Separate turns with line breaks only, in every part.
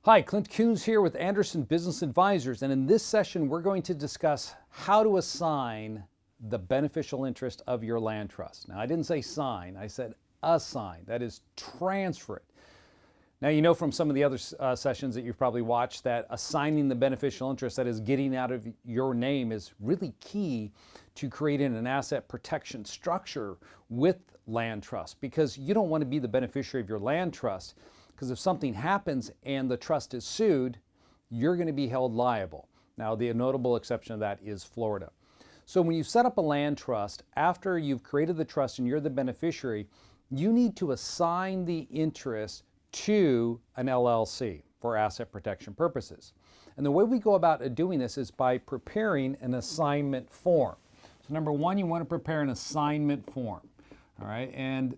Hi, Clint Coons here with Anderson Business Advisors, and in this session we're going to discuss how to assign the beneficial interest of your land trust. Now, I didn't say sign, I said assign. That is, transfer it. Now, you know from some of the other sessions that you've probably watched that assigning the beneficial interest, that is getting out of your name, is really key to creating an asset protection structure with land trust, because you don't want to be the beneficiary of your land trust, because if something happens and the trust is sued, you're going to be held liable. Now, the notable exception of that is Florida. So when you set up a land trust, after you've created the trust and you're the beneficiary, you need to assign the interest to an LLC for asset protection purposes. And the way we go about doing this is by preparing an assignment form. So number one, you want to prepare an assignment form. All right, and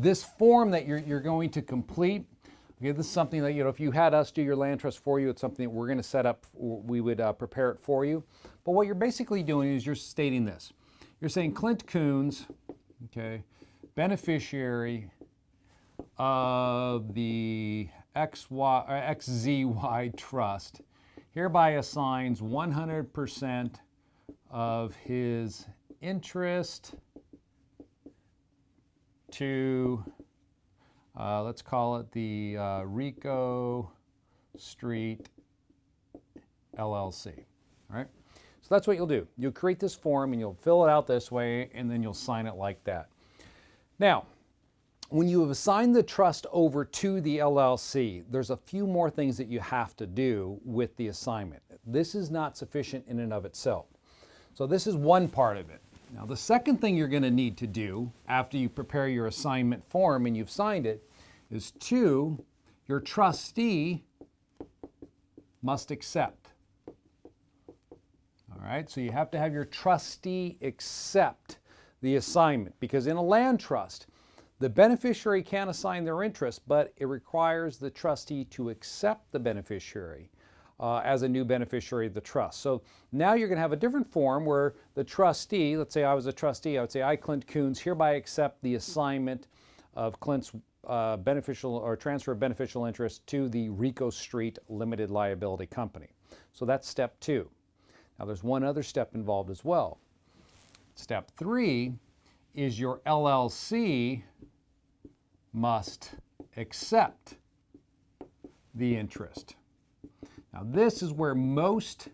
this form that you're going to complete, okay, this is something that, if you had us do your land trust for you, it's something that we're going to set up, we would prepare it for you. But what you're basically doing is you're stating this. You're saying Clint Coons, okay, beneficiary of the XZY trust, hereby assigns 100% of his interest to, let's call it the Rico Street LLC. All right? So that's what you'll do. You'll create this form and you'll fill it out this way, and then you'll sign it like that. Now, when you have assigned the trust over to the LLC, there's a few more things that you have to do with the assignment. This is not sufficient in and of itself. So this is one part of it. Now, the second thing you're going to need to do after you prepare your assignment form and you've signed it is your trustee must accept. All right, so you have to have your trustee accept the assignment, because in a land trust, the beneficiary can assign their interest, but it requires the trustee to accept the beneficiary as a new beneficiary of the trust. So now you're going to have a different form where the trustee, let's say I was a trustee, I would say, I, Clint Coons, hereby accept the assignment of Clint's beneficial or transfer of beneficial interest to the Rico Street Limited Liability Company. So that's step 2. Now there's one other step involved as well. Step 3 is your LLC must accept the interest. Now, this is where most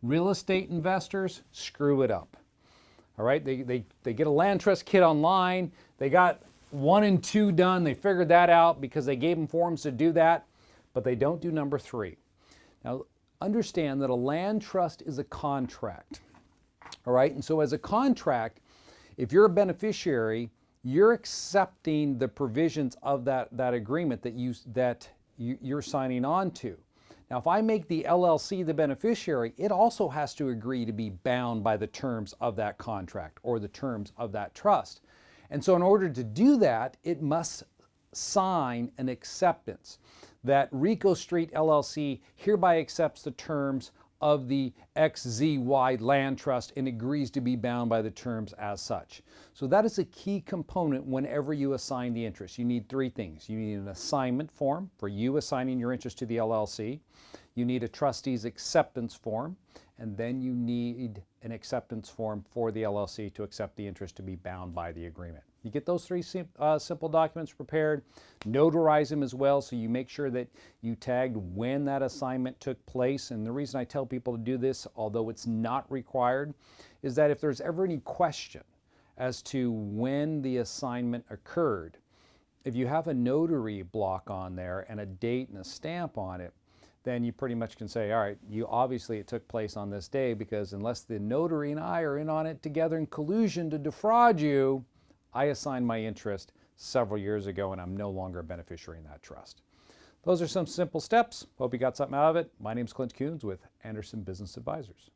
real estate investors screw it up. All right, they get a land trust kit online. They got 1 and 2 done. They figured that out because they gave them forms to do that, but they don't do number 3. Now, understand that a land trust is a contract. All right, and so as a contract, if you're a beneficiary, you're accepting the provisions of that agreement that you're signing on to. Now, if I make the LLC the beneficiary, it also has to agree to be bound by the terms of that contract or the terms of that trust. And so in order to do that, it must sign an acceptance that Rico Street LLC hereby accepts the terms of the XZY land trust and agrees to be bound by the terms as such. So that is a key component whenever you assign the interest. You need 3 things. You need an assignment form for you assigning your interest to the LLC. You need a trustee's acceptance form, and then you need an acceptance form for the LLC to accept the interest to be bound by the agreement. You get those 3 simple documents prepared, notarize them as well, so you make sure that you tagged when that assignment took place. And the reason I tell people to do this, although it's not required, is that if there's ever any question as to when the assignment occurred, if you have a notary block on there and a date and a stamp on it, then you pretty much can say, all right, it took place on this day, because unless the notary and I are in on it together in collusion to defraud you, I assigned my interest several years ago and I'm no longer a beneficiary in that trust. Those are some simple steps. Hope you got something out of it. My name is Clint Coons with Anderson Business Advisors.